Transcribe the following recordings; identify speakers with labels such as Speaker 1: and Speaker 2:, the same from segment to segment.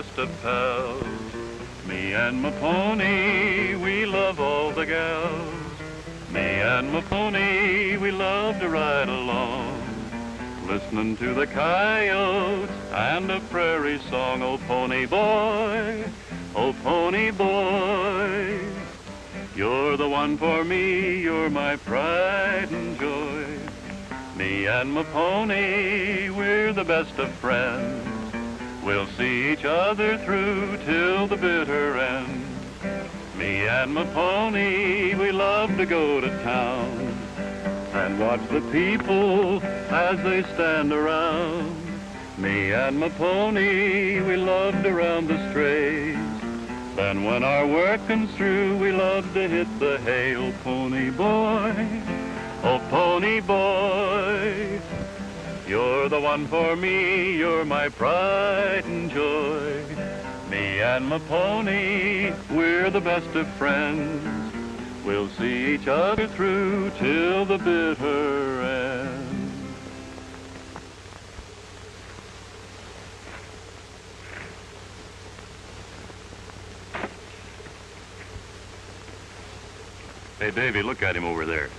Speaker 1: best of pals. Me and my pony, we love all the gals. Me and my pony, we love to ride along, listening to the coyotes and a prairie song. Oh, pony boy, oh, pony boy, you're the one for me, you're my pride and joy. Me and my pony, we're the best of friends. We'll see each other through till the bitter end. Me and my pony, we love to go to town and watch the people as they stand around. Me and my pony, we love to round the strays. Then when our work comes through, we love to hit the hay. Oh, pony boy, you're the one for me, you're my pride and joy. Me and my pony, we're the best of friends. We'll see each other through till the bitter end. Hey, Davy, look at him over there.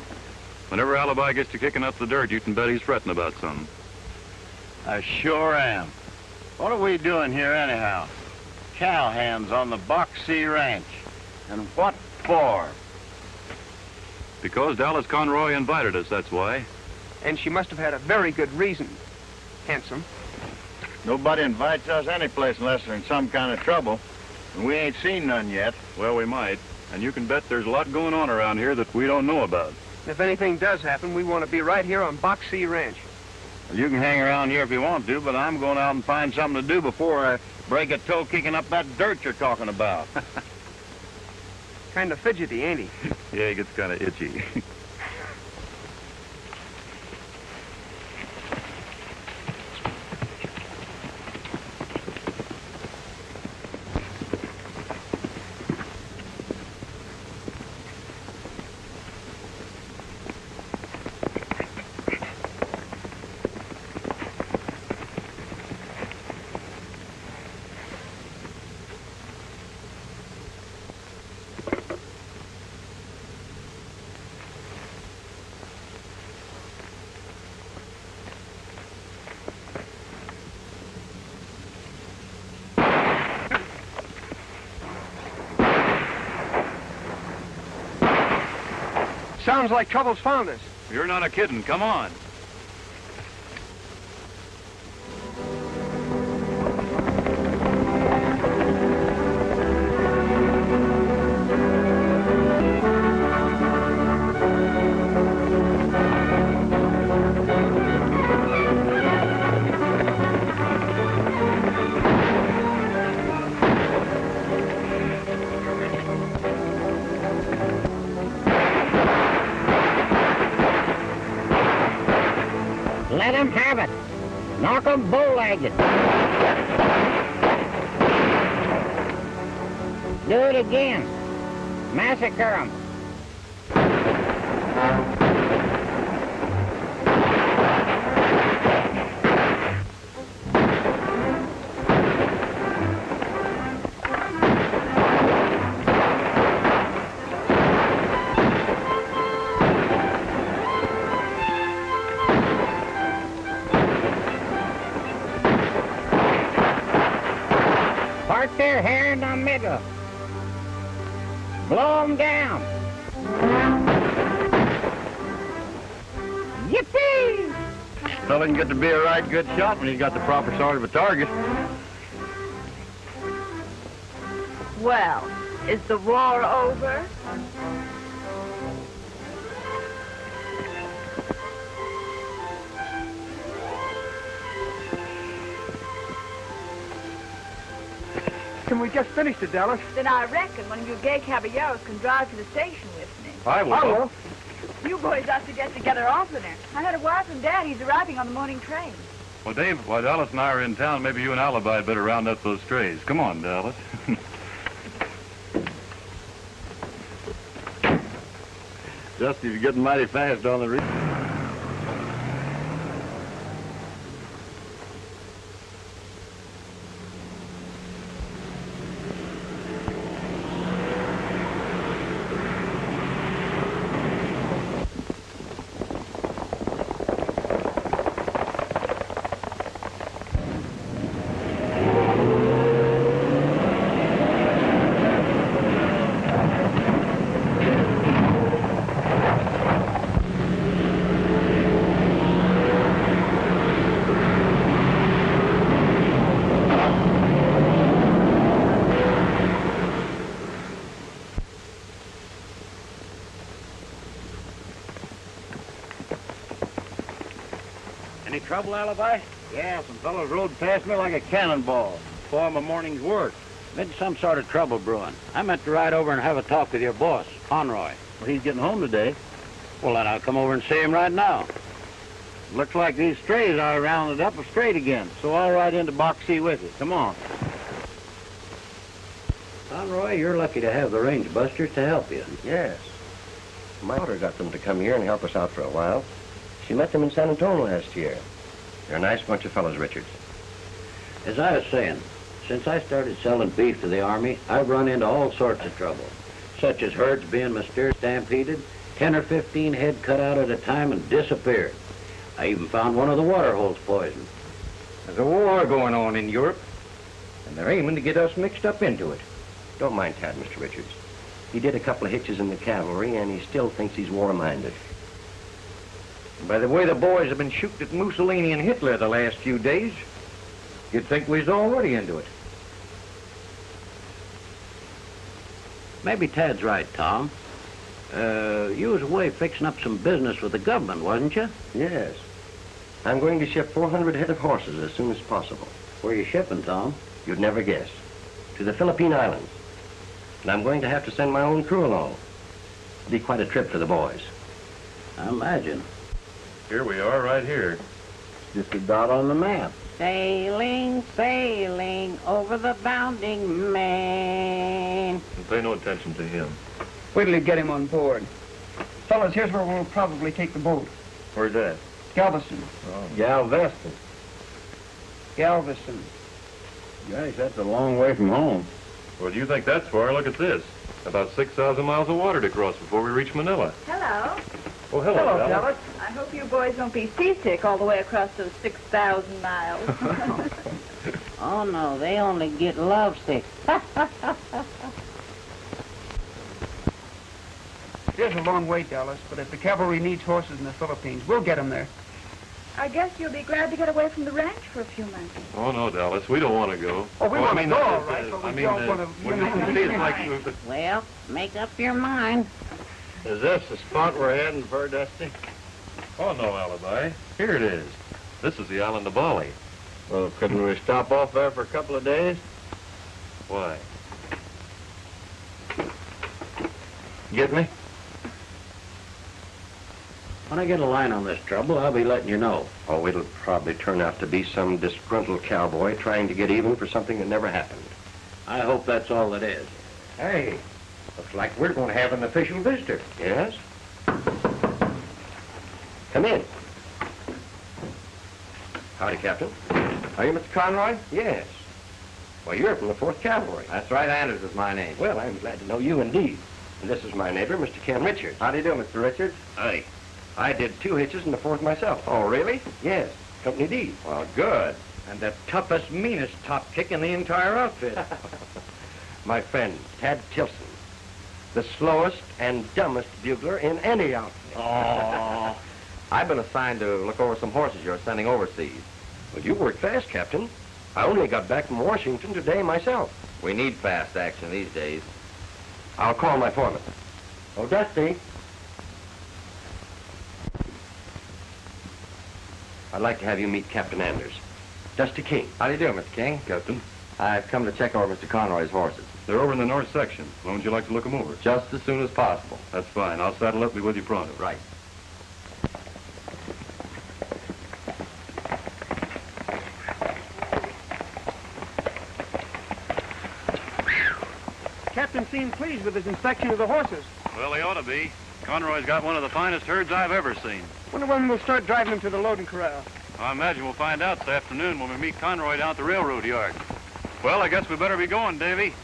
Speaker 1: Whenever Alibi gets to kicking up the dirt, you can bet he's fretting about something.
Speaker 2: I sure am. What are we doing here anyhow? Cowhands on the Box C Ranch. And what for?
Speaker 1: Because Dallas Conroy invited us, that's why.
Speaker 3: And she must have had a very good reason. Handsome.
Speaker 2: Nobody invites us anyplace unless they're in some kind of trouble. And we ain't seen none yet.
Speaker 1: Well, we might. And you can bet there's a lot going on around here that we don't know about.
Speaker 3: If anything does happen, we want to be right here on Box C Ranch.
Speaker 2: Well, you can hang around here if you want to, but I'm going out and find something to do before I break a toe kicking up that dirt you're talking about.
Speaker 3: Kind of fidgety, ain't he?
Speaker 1: Yeah, he gets kind of itchy.
Speaker 3: Sounds like trouble's found us.
Speaker 1: You're not a kiddin'. Come on.
Speaker 4: Let 'em have it. Knock 'em bow-legged. Do it again. Massacre 'em. Park their hair in the middle. Blow 'em down. Yippee!
Speaker 2: Fella can get to be a right good shot when he's got the proper sort of a target.
Speaker 5: Well, is the war over?
Speaker 3: Can we just finish it, Dallas?
Speaker 5: Then I reckon one of you gay caballeros can drive to the station with me.
Speaker 1: I will.
Speaker 3: I will.
Speaker 5: You boys ought to get together oftener. I had a wire from Dad. He's arriving on the morning train.
Speaker 1: Well, Dave, while Dallas and I are in town, maybe you and Alibi had better round up those strays. Come on, Dallas.
Speaker 2: Dusty's getting mighty fast on the reef. Any trouble, Alibi? Yeah, some fellows rode past me like a cannonball before my morning's work. Been some sort of trouble brewing. I meant to ride over and have a talk with your boss, Conroy. Well, he's getting home today. Well, then I'll come over and see him right now. Looks like these strays are rounded up straight again, so I'll ride into Box C with you. Come on. Conroy, you're lucky to have the range busters to help you.
Speaker 6: Yes. My daughter got them to come here and help us out for a while. She met them in San Antonio last year. They're a nice bunch of fellows, Richards.
Speaker 2: As I was saying, since I started selling beef to the Army, I've run into all sorts of trouble, such as herds being mysteriously stampeded, 10 or 15 head cut out at a time and disappeared. I even found one of the water holes poisoned.
Speaker 6: There's a war going on in Europe, and they're aiming to get us mixed up into it. Don't mind Tad, Mr. Richards. He did a couple of hitches in the cavalry, and he still thinks he's war-minded. By the way the boys have been shooting at Mussolini and Hitler the last few days, you'd think we was already into it.
Speaker 2: Maybe Tad's right, Tom. You was away fixing up some business with the government, wasn't you?
Speaker 6: Yes. I'm going to ship 400 head of horses as soon as possible.
Speaker 2: Where you shipping, Tom?
Speaker 6: You'd never guess. To the Philippine Islands. And I'm going to have to send my own crew along. It'll be quite a trip for the boys.
Speaker 2: I imagine.
Speaker 1: Here we are, right here.
Speaker 2: Just a dot on the map.
Speaker 4: Sailing, sailing over the bounding main.
Speaker 1: And pay no attention to him.
Speaker 3: Wait till you get him on board. Fellas, here's where we'll probably take the boat.
Speaker 6: Where's that?
Speaker 3: Galveston.
Speaker 6: Oh. Galveston.
Speaker 3: Galveston.
Speaker 2: Gosh, that's a long way from home.
Speaker 1: Well, do you think that's far? Look at this. About 6,000 miles of water to cross before we reach Manila.
Speaker 5: Hello.
Speaker 1: Oh, hello, Dallas.
Speaker 5: I hope you boys won't be seasick all the way across those 6,000 miles.
Speaker 4: Oh, no, they only get lovesick.
Speaker 3: There's a long way, Dallas, but if the cavalry needs horses in the Philippines, we'll get them there.
Speaker 5: I guess you'll be glad to get away from the ranch for a few months.
Speaker 1: Oh, no, Dallas, we don't want to go.
Speaker 3: Oh, we want to go, all right, but we don't want to...
Speaker 1: When you see it's like...
Speaker 4: Well, make up your mind.
Speaker 2: Is this the spot we're heading for, Dusty?
Speaker 1: Oh, no, Alibi. Here it is. This is the island of Bali.
Speaker 2: Well, couldn't we stop off there for a couple of days?
Speaker 1: Why?
Speaker 2: Get me? When I get a line on this trouble, I'll be letting you know.
Speaker 6: Oh, it'll probably turn out to be some disgruntled cowboy trying to get even for something that never happened.
Speaker 2: I hope that's all it is.
Speaker 6: Hey, looks like we're going to have an official visitor. Yes? Come in. Howdy, Captain.
Speaker 2: Are you Mr. Conroy?
Speaker 6: Yes. Well, you're from the 4th Cavalry.
Speaker 2: That's right, Anders is my name.
Speaker 6: Well, I'm glad to know you indeed. And this is my neighbor, Mr. Ken Richards.
Speaker 2: How do you do, Mr. Richards?
Speaker 6: Howdy. I did 2 hitches in the 4th myself.
Speaker 2: Oh, really?
Speaker 6: Yes, Company D.
Speaker 2: Well, good. And the toughest, meanest top kick in the entire outfit.
Speaker 6: My friend, Tad Tilson. The slowest and dumbest bugler in any outfit.
Speaker 2: Oh.
Speaker 7: I've been assigned to look over some horses you're sending overseas.
Speaker 6: Well, you work fast, Captain. I only got back from Washington today myself.
Speaker 7: We need fast action these days.
Speaker 6: I'll call my foreman. Oh, Dusty. I'd like to have you meet Captain Anders. Dusty King.
Speaker 7: How do you do, Mr. King?
Speaker 1: Captain,
Speaker 7: I've come to check over Mr. Conroy's horses.
Speaker 1: they're over in the north section. When would you like to look them over?
Speaker 7: Just as soon as possible.
Speaker 1: That's fine. I'll saddle up. Be with you pronto.
Speaker 7: Right.
Speaker 3: Captain seemed pleased with his inspection of the horses.
Speaker 1: Well, they ought to be. Conroy's got one of the finest herds I've ever seen.
Speaker 3: Wonder when we'll start driving them to the loading corral.
Speaker 1: I imagine we'll find out this afternoon when we meet Conroy down at the railroad yard. Well, I guess we better be going, Davy.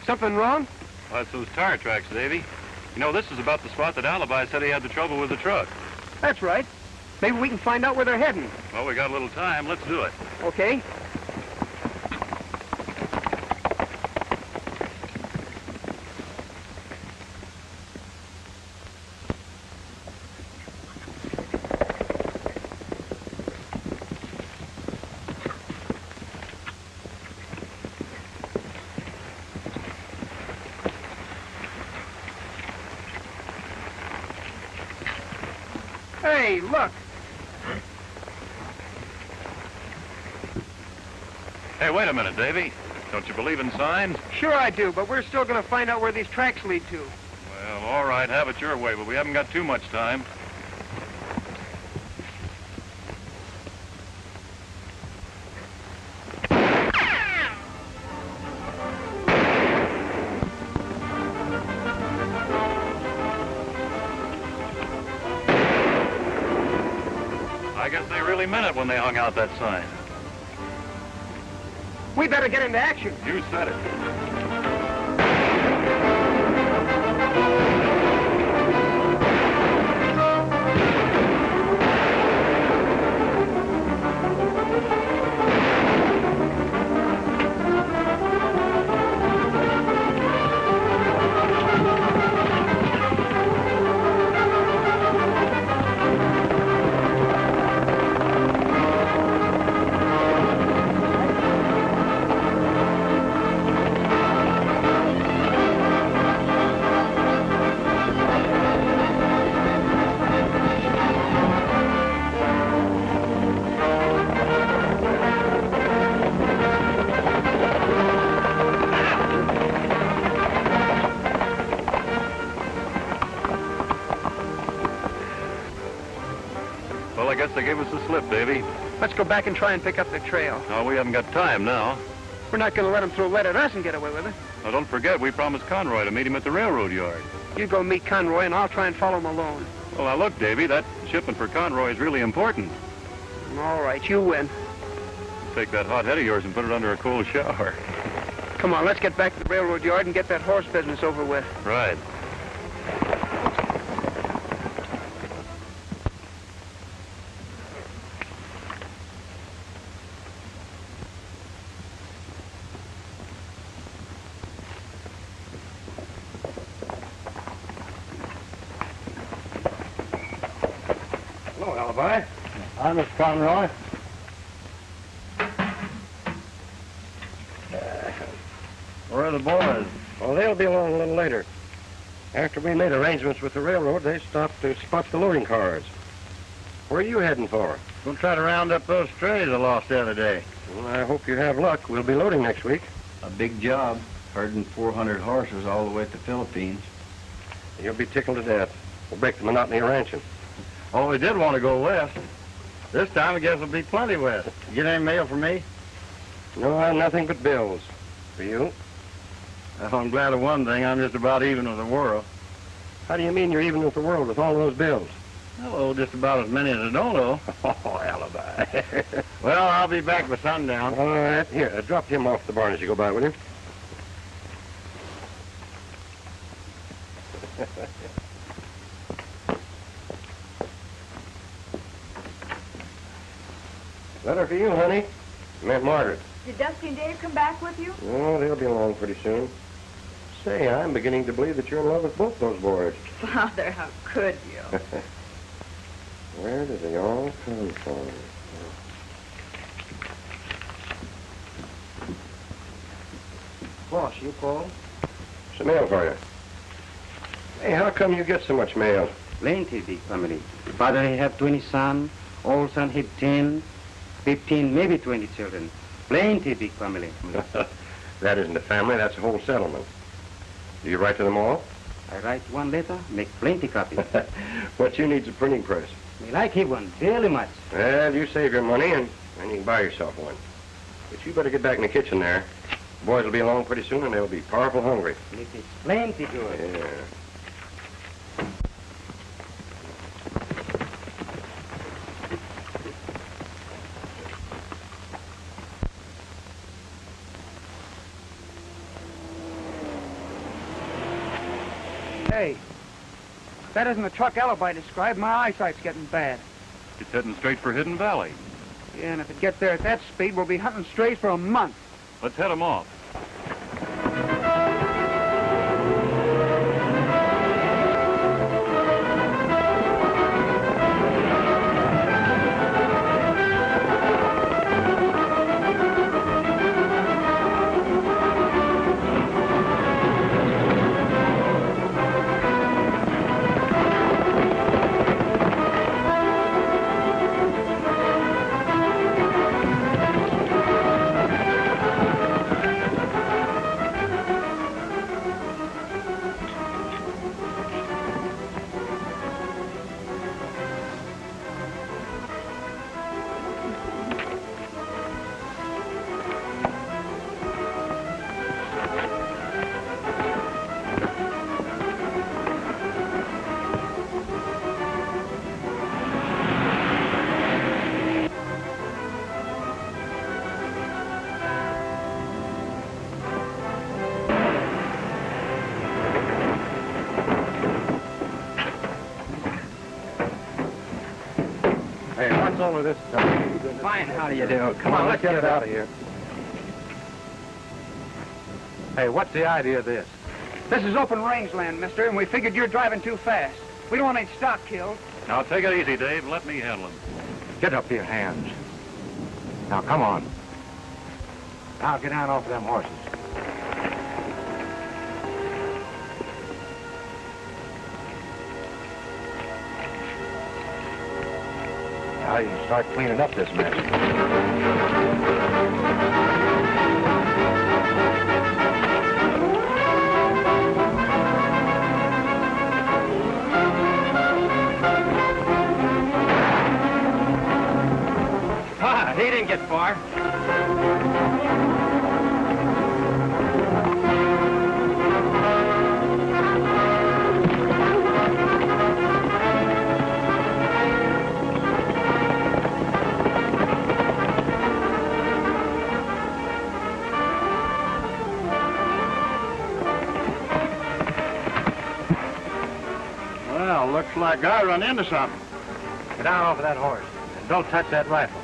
Speaker 3: Something wrong?
Speaker 1: Well, that's those tire tracks, Davy. You know, this is about the spot that Alibi said he had the trouble with the truck.
Speaker 3: That's right. Maybe we can find out where they're heading.
Speaker 1: Well, we got a little time. Let's do it.
Speaker 3: Okay? Hey, look.
Speaker 1: Hey, wait a minute, Davy. Don't you believe in signs?
Speaker 3: Sure I do, but we're still going to find out where these tracks lead to.
Speaker 1: Well, all right, have it your way, but we haven't got too much time. I guess they really meant it when they hung out that sign.
Speaker 3: We better get into action.
Speaker 1: You said it. Well, I guess they gave us the slip, Davy.
Speaker 3: Let's go back and try and pick up the trail.
Speaker 1: No, we haven't got time now.
Speaker 3: We're not going to let them throw lead at us and get away with it.
Speaker 1: Now, don't forget, we promised Conroy to meet him at the railroad yard.
Speaker 3: You go meet Conroy, and I'll try and follow him alone.
Speaker 1: Well, now, look, Davy, that shipment for Conroy is really important.
Speaker 3: All right, you win.
Speaker 1: Take that hot head of yours and put it under a cold shower.
Speaker 3: Come on, let's get back to the railroad yard and get that horse business over with.
Speaker 1: Right.
Speaker 2: Hello, Alibi. Hi, Mr. Conroy. Where are the boys?
Speaker 6: Well, they'll be along a little later. After we made arrangements with the railroad, they stopped to spot the loading cars. Where are you heading for?
Speaker 2: We'll try to round up those strays I lost the other day.
Speaker 6: Well, I hope you have luck. We'll be loading next week.
Speaker 8: A big job, herding 400 horses all the way to the Philippines.
Speaker 6: You'll be tickled to death. We'll break the monotony of ranching.
Speaker 2: Oh, we did want to go west. This time, I guess it'll be plenty west. You get any mail for me?
Speaker 6: No, I'm nothing but bills. For you?
Speaker 2: Oh, I'm glad of one thing. I'm just about even with the world.
Speaker 6: How do you mean you're even with the world with all those bills?
Speaker 2: Oh, just about as many as I don't owe.
Speaker 6: Oh, Alibi.
Speaker 2: Well, I'll be back by sundown.
Speaker 6: All right. Here, drop him off the barn as you go by, will you? Letter for you, honey. Meant Margaret.
Speaker 5: Did Dusty and Dave come back with you?
Speaker 6: Oh, they'll be along pretty soon. Say, I'm beginning to believe that you're in love with both those boys.
Speaker 5: Father, how could you?
Speaker 6: Where did they all come from?
Speaker 3: Boss, you called?
Speaker 6: Some mail for you. Hey, how come you get so much mail?
Speaker 4: Plenty big family. Father he have 20 sons, old son have 10, 15, maybe 20 children. Plenty big family.
Speaker 6: That isn't a family, that's a whole settlement. Do you write to them all?
Speaker 4: I write one letter, make plenty copies.
Speaker 6: What you need's a printing press.
Speaker 4: Me like him one, very much.
Speaker 6: Well, you save your money and then you can buy yourself one. But you better get back in the kitchen there. The boys will be along pretty soon and they'll be powerful hungry.
Speaker 4: It is plenty good.
Speaker 6: Yeah.
Speaker 3: Hey, if that isn't the truck Alibi described, my eyesight's getting bad.
Speaker 1: It's heading straight for Hidden Valley.
Speaker 3: Yeah, and if it gets there at that speed, we'll be hunting strays for a month.
Speaker 1: Let's head 'em off.
Speaker 7: Hey, what's all of this stuff?
Speaker 3: Fine, how do you do?
Speaker 7: Come on, let's get it out of here. Hey, what's the idea of this?
Speaker 3: This is open rangeland, mister, and we figured you're driving too fast. We don't want any stock killed.
Speaker 1: Now, take it easy, Dave, and let me handle him.
Speaker 7: Get up to your hands. Now, come on. Now, get down off of them horses. Now you can start cleaning up this mess.
Speaker 6: Ah, he didn't get far.
Speaker 2: Well, looks like I run into something.
Speaker 7: Get down off of that horse. And don't touch that rifle.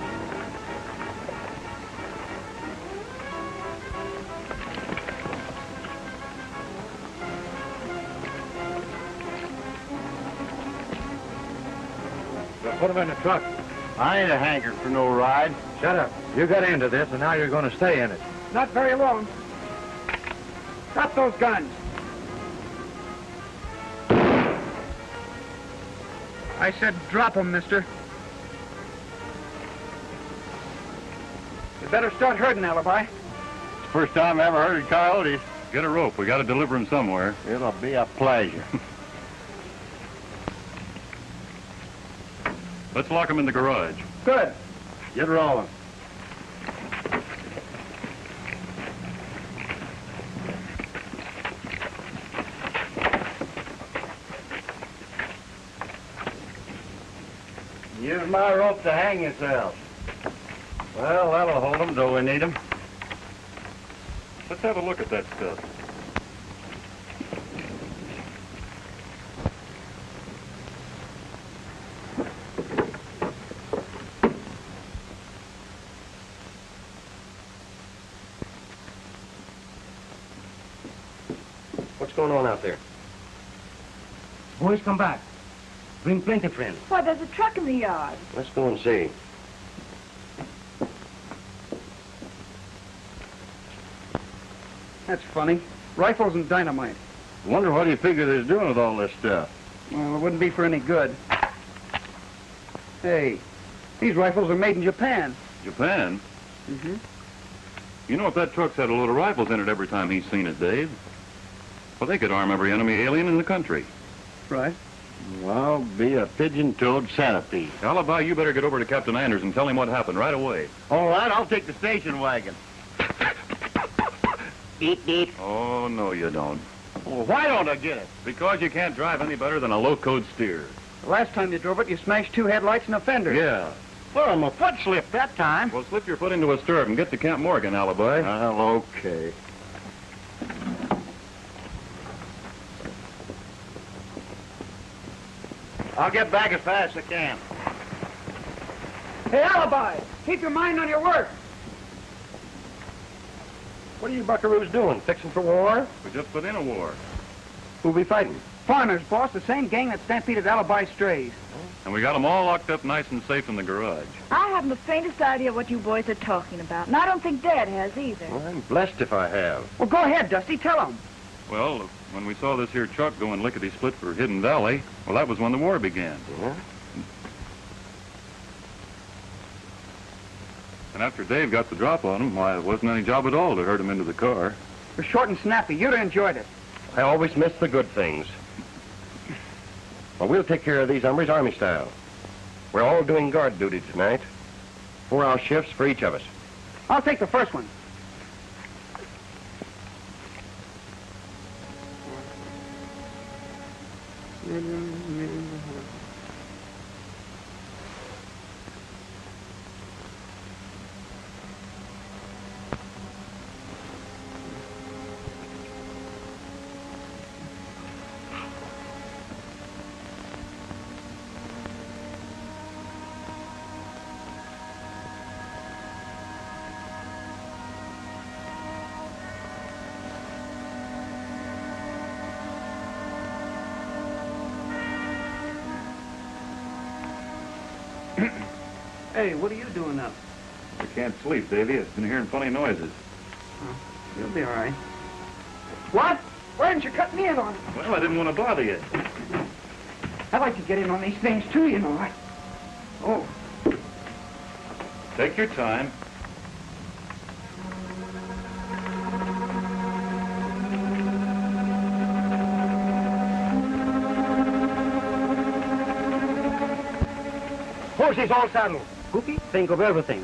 Speaker 7: We'll put him in the truck.
Speaker 2: I ain't a hankering for no ride.
Speaker 7: Shut up. You got into this, and now you're going to stay in it.
Speaker 3: Not very long. Drop those guns. I said drop them, mister. You better start herding, Alibi.
Speaker 2: It's the first time I ever heard of coyotes.
Speaker 1: Get a rope. We got to deliver him somewhere.
Speaker 2: It'll be a pleasure.
Speaker 1: Let's lock him in the garage.
Speaker 3: Good.
Speaker 2: Get rolling. Use my rope to hang yourselves. Well, that'll hold them till we need them.
Speaker 1: Let's have a look at that stuff.
Speaker 6: What's going on out there?
Speaker 4: Boys, come back. Bring plenty friends.
Speaker 5: Why, there's a truck in the yard.
Speaker 6: Let's go and see.
Speaker 3: That's funny. Rifles and dynamite.
Speaker 2: Wonder what he figured he's doing with all this stuff.
Speaker 3: Well, it wouldn't be for any good. Hey, these rifles are made in Japan.
Speaker 1: Japan?
Speaker 3: Mm-hmm.
Speaker 1: You know, if that truck's had a load of rifles in it every time he's seen it, Dave, well, they could arm every enemy alien in the country.
Speaker 3: Right.
Speaker 2: Well, be a pigeon-toed centipede.
Speaker 1: Alibi, you better get over to Captain Anders and tell him what happened right away.
Speaker 2: All right, I'll take the station wagon. Beep, beep.
Speaker 1: Oh, no, you don't.
Speaker 2: Well, why don't I get it?
Speaker 1: Because you can't drive any better than a low-code steer.
Speaker 3: The last time you drove it, you smashed 2 headlights and a fender.
Speaker 1: Yeah.
Speaker 2: Well, my foot slipped that time.
Speaker 1: Well, slip your foot into a stirrup and get to Camp Morgan, Alibi.
Speaker 2: Well, okay. I'll get back as fast as I can.
Speaker 3: Hey, Alibi, keep your mind on your work.
Speaker 6: What are you buckaroos doing? Fixing for war?
Speaker 1: We just put in a war.
Speaker 6: Who'll be fighting?
Speaker 3: Foreigners, boss, the same gang that stampeded Alibi strays.
Speaker 1: And we got them all locked up nice and safe in the garage.
Speaker 5: I haven't the faintest idea what you boys are talking about, and I don't think Dad has either.
Speaker 6: Well, I'm blessed if I have.
Speaker 3: Well, go ahead, Dusty, tell them.
Speaker 1: Well, when we saw this here truck going lickety-split for Hidden Valley, well, that was when the war began.
Speaker 6: Yeah?
Speaker 1: And after Dave got the drop on him, why, it wasn't any job at all to herd him into the car.
Speaker 3: You're short and snappy. You'd have enjoyed it.
Speaker 6: I always miss the good things. Well, we'll take care of these hombres Army style. We're all doing guard duty tonight. 4-hour shifts for each of us.
Speaker 3: I'll take the first one. Hey, what are you doing up?
Speaker 1: I can't sleep, Davy. I've been hearing funny noises.
Speaker 3: You'll be all right. What? Why didn't you cut me in on it?
Speaker 1: Well, I didn't want to bother you.
Speaker 3: I like to get in on these things, too, you know. Oh.
Speaker 1: Take your time.
Speaker 4: Horses all saddled. Cookie, think of everything.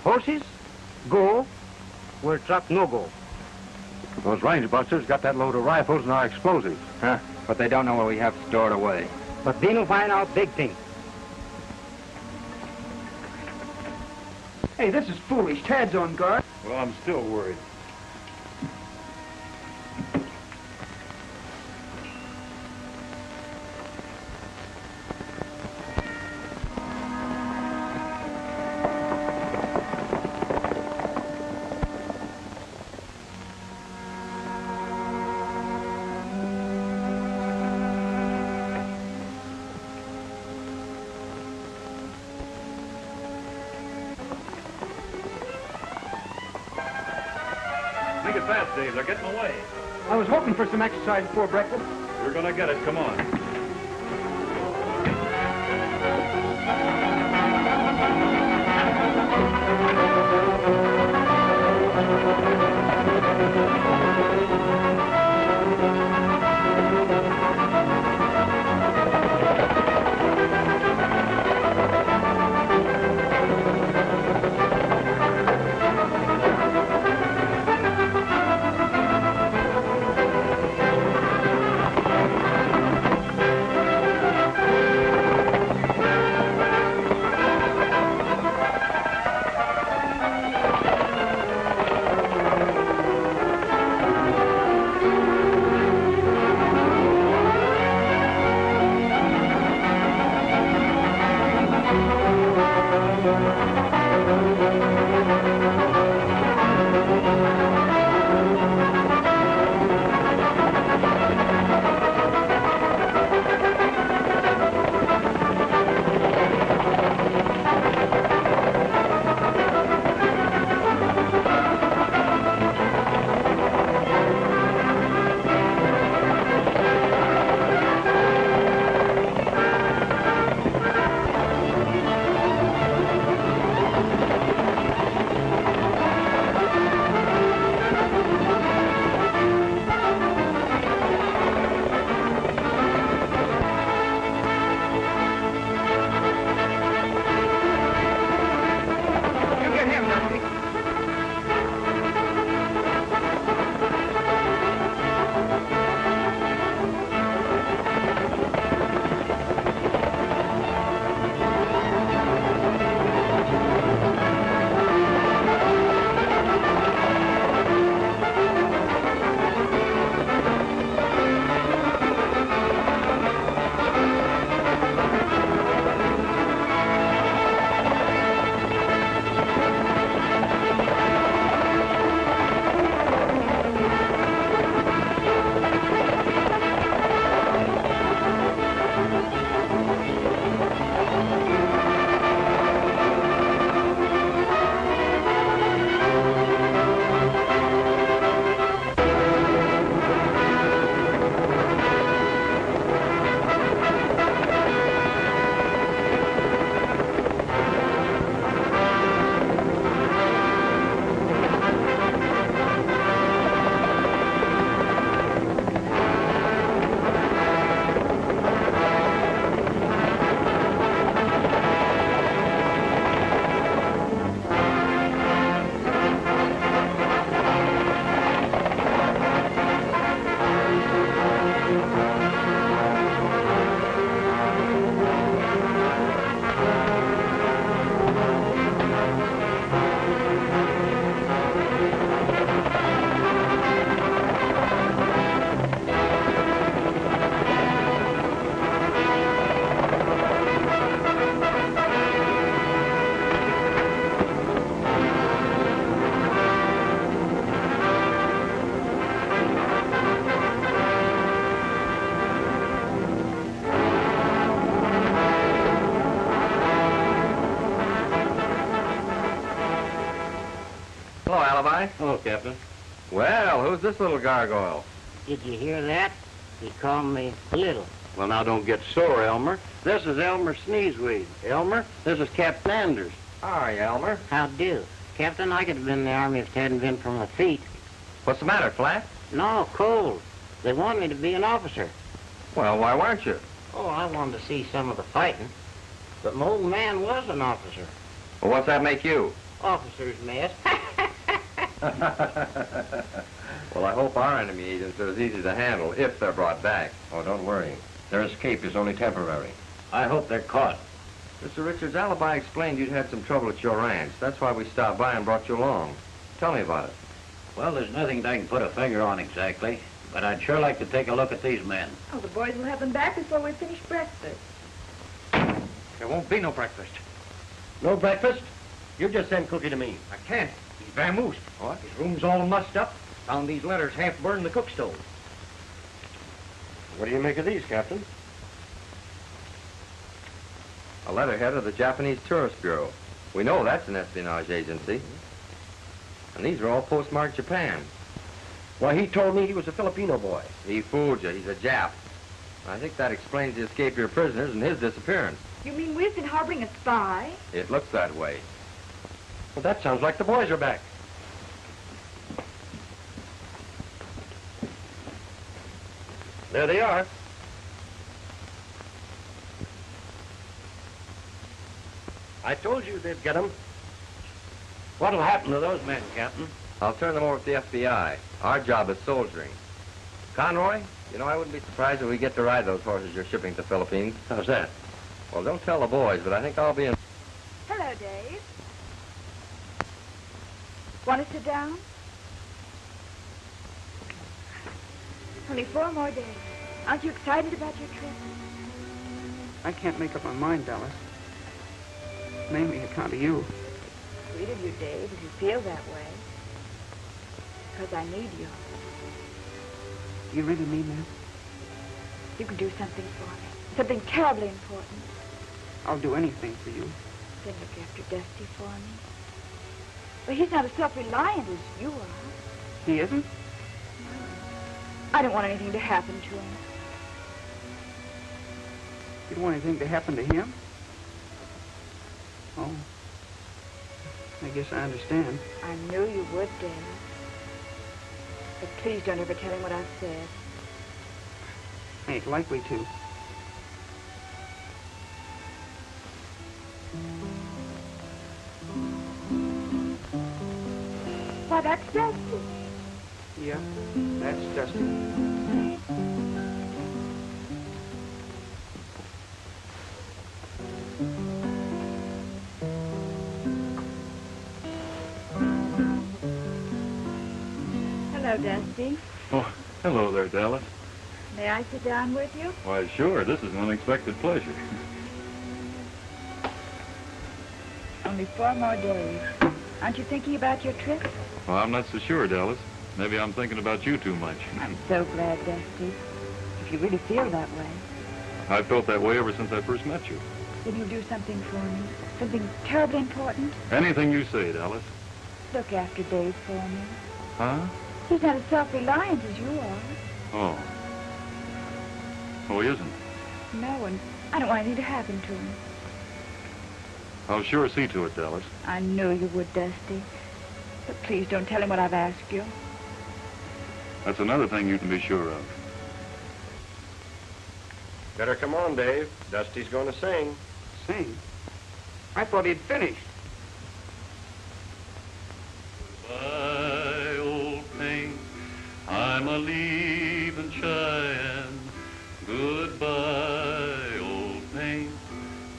Speaker 4: Horses, go where truck no go.
Speaker 8: Those range busters got that load of rifles and our explosives.
Speaker 7: Huh? But they don't know what we have stored away.
Speaker 4: But then you find out big thing.
Speaker 3: Hey, this is foolish. Tad's on guard.
Speaker 1: Well, I'm still worried. Make it fast, Dave. They're getting away.
Speaker 3: I was hoping for some exercise before breakfast.
Speaker 1: We're gonna get it. Come on.
Speaker 7: Fly.
Speaker 2: Hello, Captain.
Speaker 7: Well, who's this little gargoyle?
Speaker 2: Did you hear that? He called me Little. Well, now don't get sore, Elmer. This is Elmer Sneezeweed. Elmer, this is Captain Anders.
Speaker 7: Hi, Elmer.
Speaker 2: How do? Captain, I could have been in the Army if it hadn't been for my feet.
Speaker 7: What's the matter, Flat?
Speaker 2: No, cold. They want me to be an officer.
Speaker 7: Well, why weren't you?
Speaker 2: Oh, I wanted to see some of the fighting. But my old man was an officer.
Speaker 7: Well, what's that make you?
Speaker 2: Officer's mess.
Speaker 7: Well, I hope our enemy agents are as easy to handle if they're brought back.
Speaker 6: Oh, don't worry. Their escape is only temporary.
Speaker 2: I hope they're caught.
Speaker 7: Mr. Richards' alibi explained you'd had some trouble at your ranch. That's why we stopped by and brought you along. Tell me about it.
Speaker 2: Well, there's nothing that I can put a finger on exactly, but I'd sure like to take a look at these men.
Speaker 5: Oh, the boys will have them back before we finish breakfast.
Speaker 7: There won't be no breakfast.
Speaker 6: No breakfast? You just send Cookie to me.
Speaker 7: I can't. He's vamoosed. What? His room's all mussed up. Found these letters half burned in the cook stove.
Speaker 6: What do you make of these, Captain?
Speaker 7: A letterhead of the Japanese Tourist Bureau. We know that's an espionage agency. And these are all postmarked Japan.
Speaker 6: Why, he told me he was a Filipino boy.
Speaker 7: He fooled you. He's a Jap. I think that explains the escape of your prisoners and his disappearance.
Speaker 5: You mean we've been harboring a spy?
Speaker 7: It looks that way.
Speaker 6: Well, that sounds like the boys are back. There they are. I told you they'd get them. What'll happen to those men, Captain?
Speaker 7: I'll turn them over to the FBI. Our job is soldiering. Conroy, you know, I wouldn't be surprised if we get to ride those horses you're shipping to the Philippines.
Speaker 6: How's that?
Speaker 7: Well, don't tell the boys, but I think I'll be in...
Speaker 5: Hello, Dave. Want to sit down? Only 4 more days. Aren't you excited about your trip?
Speaker 3: I can't make up my mind, Dallas. Mainly account of you.
Speaker 5: Sweet of you, Dave, if you feel that way. Because I need you.
Speaker 3: Do you really mean that?
Speaker 5: You can do something for me. Something terribly important.
Speaker 3: I'll do anything for you.
Speaker 5: Then look after Dusty for me. But he's not as self-reliant as you are.
Speaker 3: He isn't?
Speaker 5: I don't want anything to happen to him.
Speaker 3: You don't want anything to happen to him? Oh. I guess I understand.
Speaker 5: I knew you would, Dave. But please don't ever tell him what I've said.
Speaker 3: I ain't likely to.
Speaker 5: Why, that's Dusty.
Speaker 3: Yeah, that's Dusty.
Speaker 5: Hello, Dusty.
Speaker 1: Oh, hello there, Dallas.
Speaker 5: May I sit down with you?
Speaker 1: Why, sure, this is an unexpected pleasure.
Speaker 5: Only 4 more days. Aren't you thinking about your trip?
Speaker 1: Well, I'm not so sure, Dallas. Maybe I'm thinking about you too much.
Speaker 5: I'm so glad, Dusty. If you really feel that way,
Speaker 1: I've felt that way ever since I first met you.
Speaker 5: then you'll do something for me. Something terribly important.
Speaker 1: Anything you say, Dallas.
Speaker 5: Look after Dave for me.
Speaker 1: Huh?
Speaker 5: He's not as self-reliant as you are.
Speaker 1: Oh. Oh, he isn't.
Speaker 5: No, and I don't want anything to happen to him.
Speaker 1: I'll sure see to it, Dallas.
Speaker 5: I knew you would, Dusty. But please don't tell him what I've asked you.
Speaker 1: That's another thing you can be sure of.
Speaker 6: Better come on, Dave. Dusty's going to sing.
Speaker 3: Sing? I thought he'd finished.
Speaker 1: Goodbye, old paint. I'm a leaving Cheyenne. Goodbye, old paint.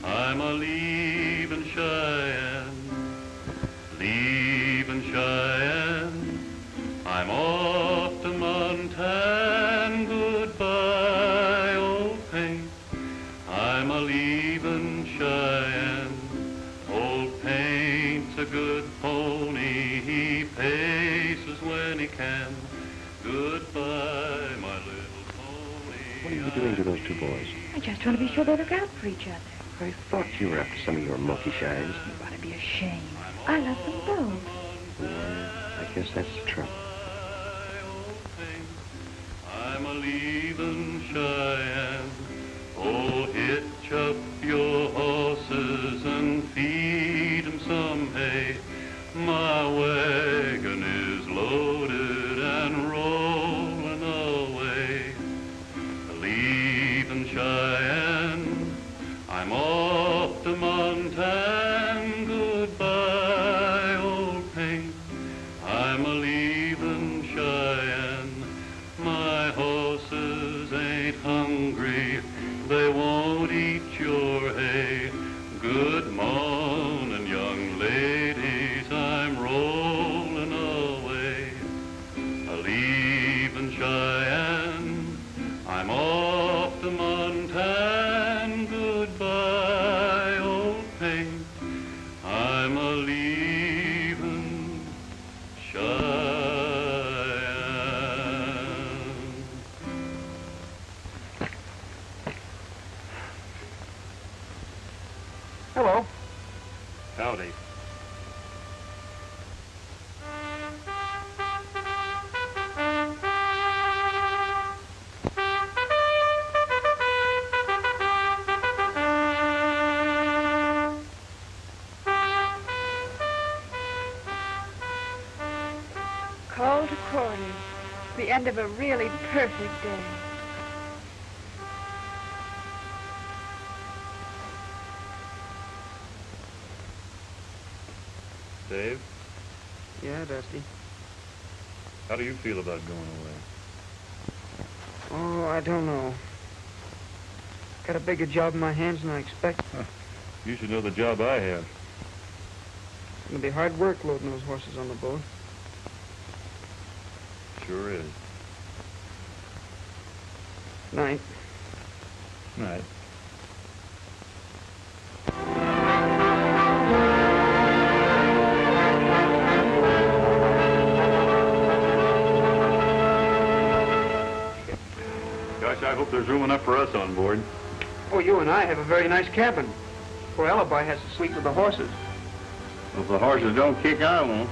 Speaker 1: I'm a leaving Cheyenne. Leaving Cheyenne. I'm off to Montana. Goodbye, old paint. I'm a leaving Cheyenne. Old paint's a good pony. He paces when he can. Goodbye, my little pony.
Speaker 6: What are you doing to those 2 boys?
Speaker 5: I just want to be sure they look out for each other.
Speaker 6: I thought you were after some of your monkey shines.
Speaker 5: You ought to be ashamed. I love them both.
Speaker 6: Yeah, I
Speaker 4: Yes, that's true.
Speaker 1: I'm a leaving Cheyenne. Oh, hitch up your horses and feed 'em some hay. My wagon is loaded and rolling away. Leaving Cheyenne, I'm off to Montana. Goodbye, old paint. I'm a leaving Cheyenne. My horses ain't hungry. They won't eat your hay. Good morning, young ladies. I'm rolling away. Leaving Cheyenne. I'm off to Montana. Goodbye, old paint. I'm a leaving Cheyenne.
Speaker 3: Hello.
Speaker 2: Howdy.
Speaker 5: Call to quarters. The end of a really perfect day.
Speaker 1: Dave,
Speaker 3: Yeah, Dusty.
Speaker 1: how do you feel about going away?
Speaker 3: Oh, I don't know. Got a bigger job in my hands than I expect.
Speaker 1: You should know the job I have.
Speaker 3: It's gonna be hard work loading those horses on the boat.
Speaker 1: Sure is.
Speaker 3: Night.
Speaker 1: Right. Gosh, I hope there's room enough for us on board.
Speaker 3: Oh, you and I have a very nice cabin. Poor Alibi has to sleep with the horses.
Speaker 2: If the horses don't kick, I won't.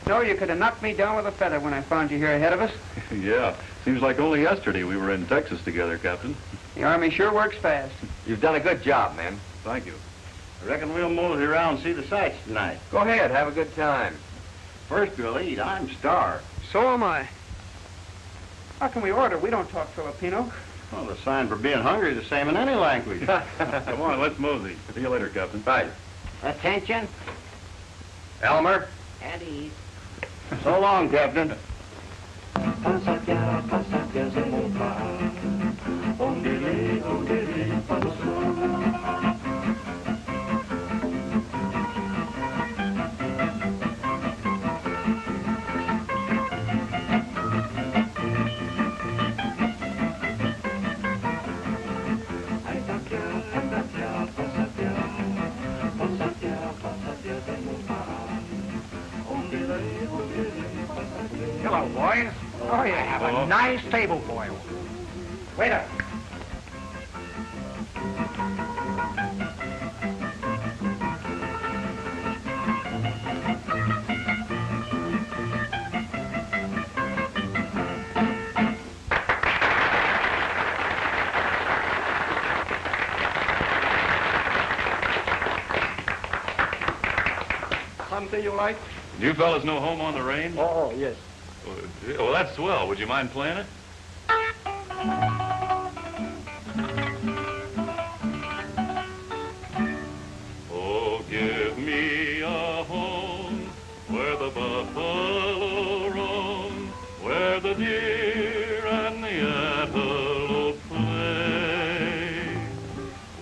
Speaker 3: No, you could have knocked me down with a feather when I found you here ahead of us.
Speaker 1: Yeah, seems like only yesterday we were in Texas together, Captain.
Speaker 3: The Army sure works fast.
Speaker 7: You've done a good job, man.
Speaker 1: Thank you.
Speaker 2: I reckon we'll mosey around and see the sights tonight.
Speaker 7: Go ahead, have a good time.
Speaker 2: First we'll eat. I'm starved.
Speaker 3: So am I. How can we order? We don't talk Filipino.
Speaker 2: Well, the sign for being hungry is the same in any language.
Speaker 1: Come on, let's mosey. See you later, Captain.
Speaker 7: Right.
Speaker 2: Attention.
Speaker 7: Elmer?
Speaker 2: At ease. So long, Captain.
Speaker 9: Hello, boys. Oh, yeah. I have a nice table for you. Waiter.
Speaker 6: Something you like?
Speaker 1: Do you fellas know Home on the Range?
Speaker 6: Oh, yes.
Speaker 1: Well, that's swell. Would you mind playing it? Oh, give me a home where the buffalo roam, where the deer and the antelope play,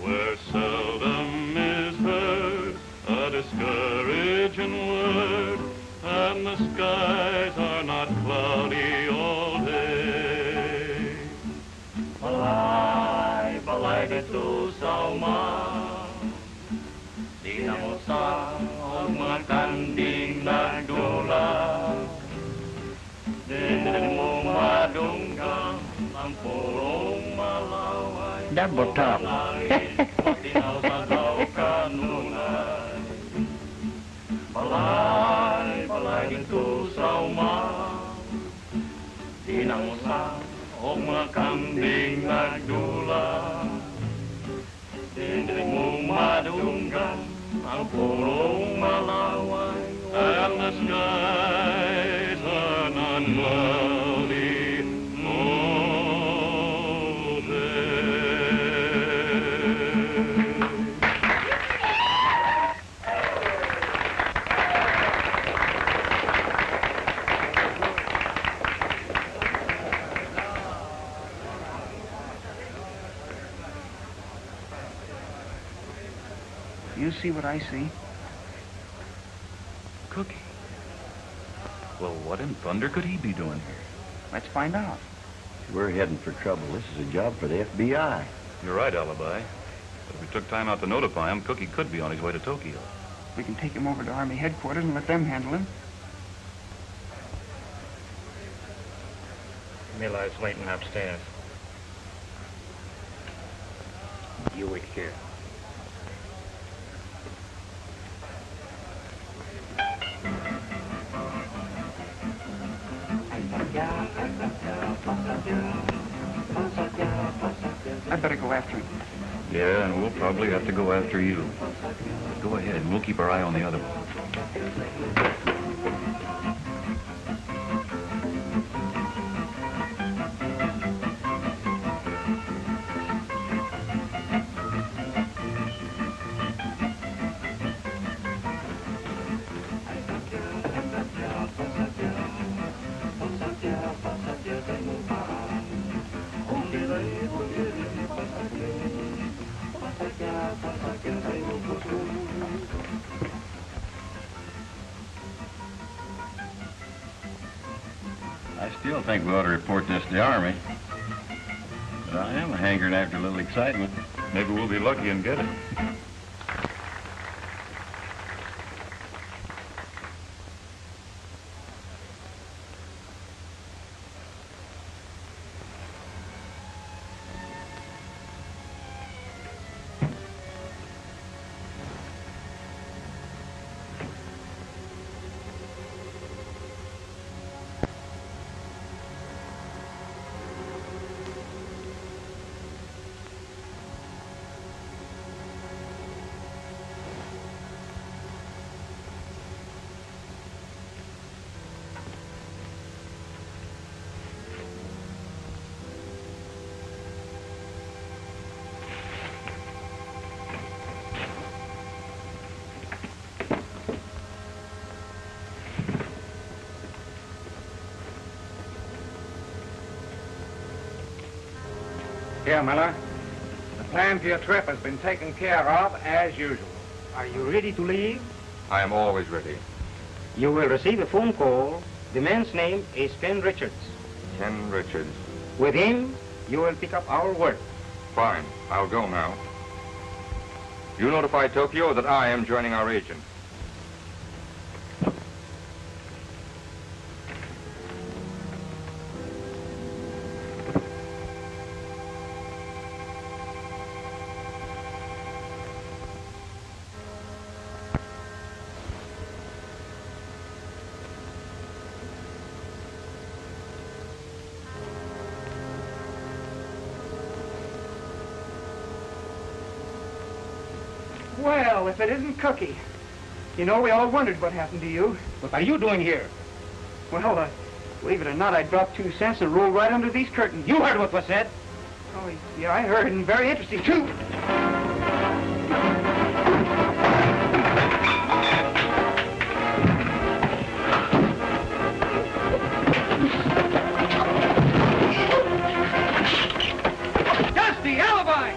Speaker 1: where seldom is heard a discouraging word, and the skies are not cloudy all day. Balay, balay dito sa uma, di na mo sa magkanding nagdula, di mo madunggang ang purong malaway.
Speaker 2: Double top.
Speaker 1: Matinaw sa daw kanunay. Balay, balay dito sa uma, di na mo sa mga kambing nagdula, di mo madunggan ang purong malaway, and the skies are not cloudy all day.
Speaker 3: You see what I see?
Speaker 8: Cookie. Well, what in thunder could he be doing here?
Speaker 3: Let's find out.
Speaker 6: We're heading for trouble. This is a job for the FBI.
Speaker 8: You're right, Alibi. But if we took time out to notify him, Cookie could be on his way to Tokyo.
Speaker 3: We can take him over to Army headquarters and let them handle him.
Speaker 9: Mila's waiting upstairs.
Speaker 2: You wait here.
Speaker 3: I'd better go after him.
Speaker 8: Yeah, and we'll probably have to go after you. Go ahead, and we'll keep our eye on the other one.
Speaker 2: I still think we ought to report this to the Army. But I am hankering after a little excitement.
Speaker 1: Maybe we'll be lucky and get it.
Speaker 9: Here, Miller. The plan for your trip has been taken care of as usual. Are you ready to leave?
Speaker 7: I am always ready.
Speaker 4: You will receive a phone call. The man's name is Ken Richards.
Speaker 7: Ken Richards.
Speaker 4: With him, you will pick up our work.
Speaker 7: Fine. I'll go now. You notify Tokyo that I am joining our agent.
Speaker 3: Well, if it isn't Cookie. You know, we all wondered what happened to you.
Speaker 2: What are you doing here?
Speaker 3: Well, believe it or not, I dropped 2 cents and rolled right under these curtains.
Speaker 2: You heard what was said.
Speaker 3: Oh, yeah, I heard, and very interesting, too.
Speaker 9: Dusty, alibi!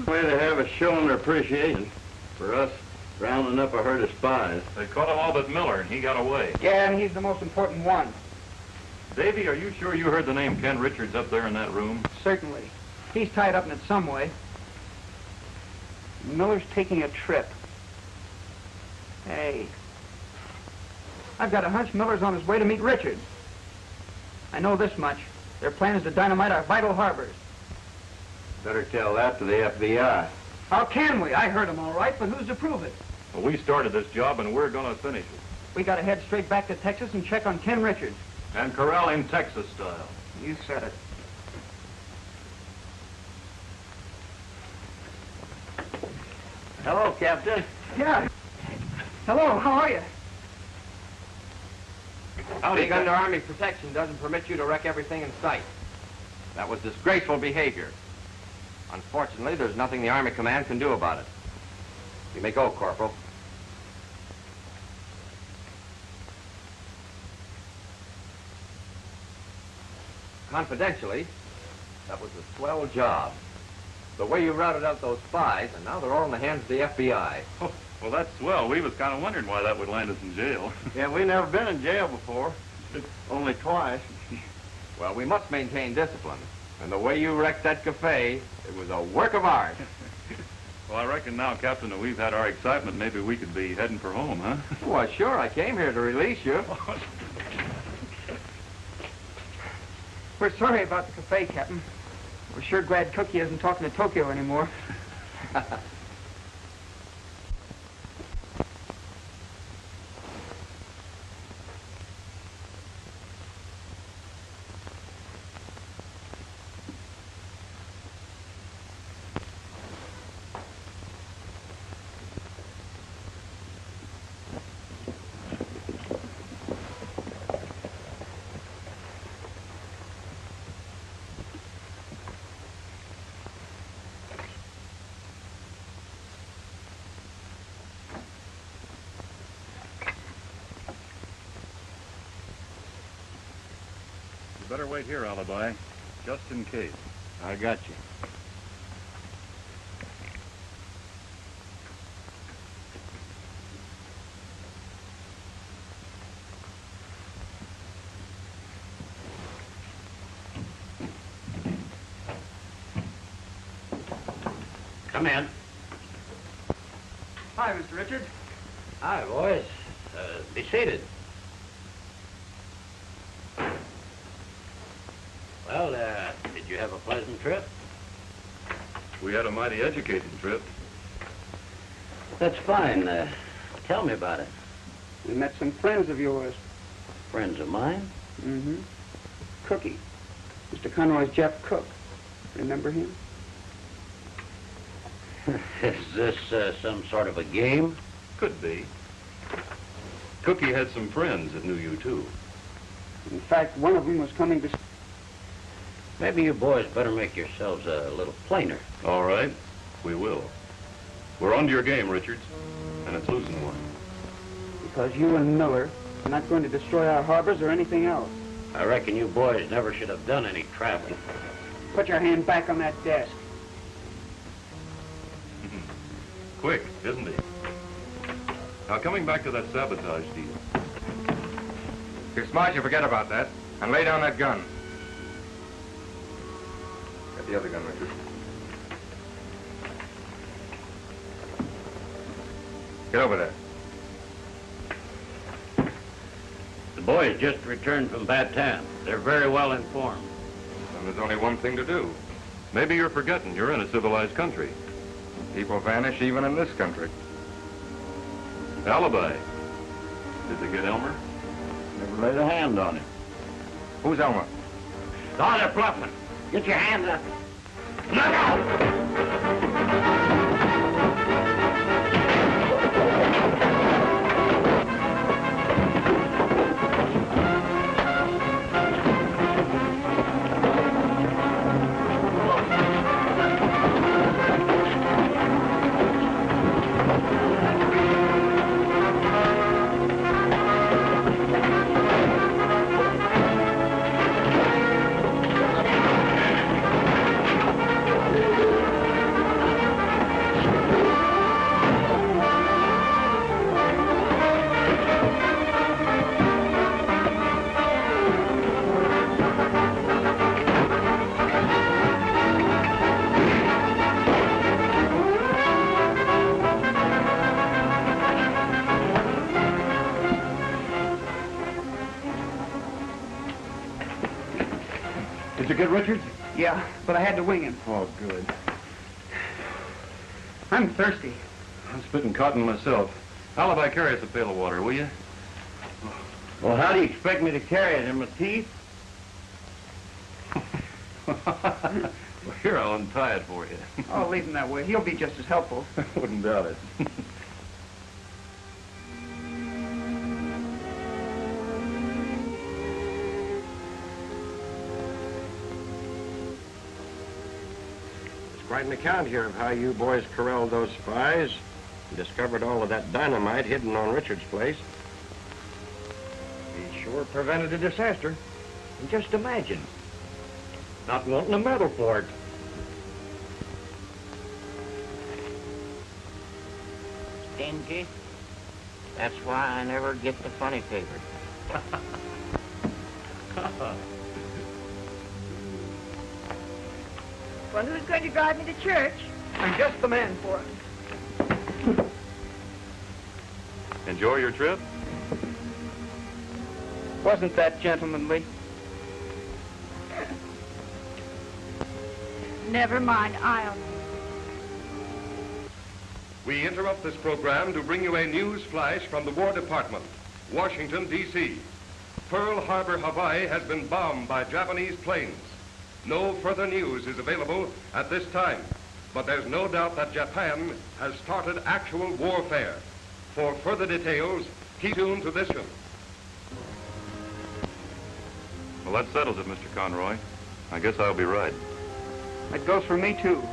Speaker 1: Way to have us showing their appreciation for us rounding up a herd of spies. They caught him all but Miller, and he got away.
Speaker 3: Yeah, and he's the most important one.
Speaker 1: Davy, are you sure you heard the name Ken Richards up there in that room?
Speaker 3: Certainly. He's tied up in it some way. Miller's taking a trip. Hey. I've got a hunch Miller's on his way to meet Richards. I know this much. Their plan is to dynamite our vital harbors.
Speaker 1: Better tell that to the FBI.
Speaker 3: How can we? I heard him all right, but who's to prove it?
Speaker 1: Well, we started this job, and we're going to finish it.
Speaker 3: We got to head straight back to Texas and check on Ken Richards.
Speaker 1: And corral him Texas style.
Speaker 3: You said it.
Speaker 2: Hello, Captain.
Speaker 3: Yeah. Hello, how are you?
Speaker 7: Being under Army protection doesn't permit you to wreck everything in sight. That was disgraceful behavior. Unfortunately, there's nothing the Army Command can do about it. You may go, Corporal. Confidentially, that was a swell job. The way you routed out those spies, and now they're all in the hands of the FBI.
Speaker 1: Oh, well, that's swell. We was kind of wondering why that would land us in jail.
Speaker 2: Yeah, we never been in jail before. Only twice.
Speaker 7: Well, we must maintain discipline. And the way you wrecked that cafe, it was a work of art.
Speaker 1: Well, I reckon now, Captain, that we've had our excitement, maybe we could be heading for home, huh?
Speaker 7: Well, sure, I came here to release you.
Speaker 3: We're sorry about the cafe, Captain. We're sure glad Cookie isn't talking to Tokyo anymore.
Speaker 1: You better wait here, Alibi, just in case.
Speaker 2: I got you. Come in.
Speaker 3: Hi, Mr. Richards.
Speaker 2: Hi, boys. Be seated. Well, you have a pleasant trip?
Speaker 8: We had a mighty educating trip.
Speaker 2: That's fine. Tell me about it.
Speaker 3: We met some friends of yours.
Speaker 2: Friends of mine?
Speaker 3: Mm-hmm. Cookie. Mr. Conroy's Jeff Cook. Remember him?
Speaker 2: Is this some sort of a game?
Speaker 8: Could be. Cookie had some friends that knew you, too.
Speaker 3: In fact, one of them was coming to...
Speaker 2: Maybe you boys better make yourselves a little plainer.
Speaker 8: All right, we will. We're on to your game, Richards, and it's losing one.
Speaker 3: Because you and Miller are not going to destroy our harbors or anything else.
Speaker 2: I reckon you boys never should have done any traveling.
Speaker 3: Put your hand back on that desk.
Speaker 8: Quick, isn't he? Now, coming back to that sabotage deal.
Speaker 7: If you're smart, you forget about that. And lay down that gun. Get the other gun, Richard. Get over there.
Speaker 2: The boys just returned from Bataan. They're very well informed.
Speaker 7: And there's only one thing to do.
Speaker 8: Maybe you're forgetting you're in a civilized country.
Speaker 7: People vanish even in this country.
Speaker 8: Alibi. Did they get Elmer?
Speaker 2: Never laid a hand on him.
Speaker 7: Who's Elmer?
Speaker 2: Oh, they're bluffing. Get your hands up. Look out!
Speaker 9: Did you get Richards?
Speaker 3: Yeah, but I had to wing him.
Speaker 9: Oh, good.
Speaker 3: I'm thirsty.
Speaker 8: I'm spitting cotton myself. Alibi, carry us a pail of water, will you?
Speaker 2: Well, how do you expect me to carry it? In my teeth?
Speaker 8: Well, here, I'll untie it for you.
Speaker 3: Oh, leave him that way. He'll be just as helpful.
Speaker 8: Wouldn't doubt it.
Speaker 6: Quite an account here of how you boys corralled those spies and discovered all of that dynamite hidden on Richard's place.
Speaker 9: He sure prevented a disaster. And just imagine, not wanting a medal for it.
Speaker 4: Stingy. That's why I never get the funny paper.
Speaker 5: Well, who's going to drive me to church?
Speaker 3: I'm just the man for it.
Speaker 8: Enjoy your trip?
Speaker 3: Wasn't that gentlemanly?
Speaker 5: Never mind, I'll...
Speaker 10: We interrupt this program to bring you a news flash from the War Department, Washington, D.C. Pearl Harbor, Hawaii has been bombed by Japanese planes. No further news is available at this time, but there's no doubt that Japan has started actual warfare. For further details, keep tuned to this one.
Speaker 8: Well, that settles it, Mr. Conroy. I guess I'll be right.
Speaker 3: That goes for me, too.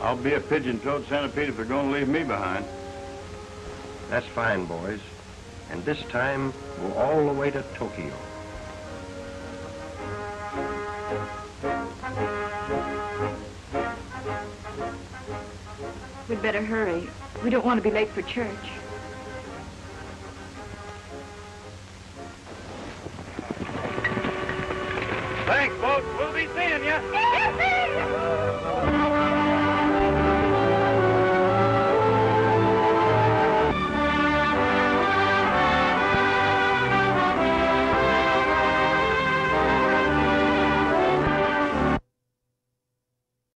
Speaker 2: I'll be a pigeon-toed centipede if they're going to leave me behind.
Speaker 6: That's fine, boys. And this time, we're all the way to Tokyo.
Speaker 5: We'd better hurry. We don't want to be late for church.
Speaker 2: Thanks, folks. We'll be seeing you.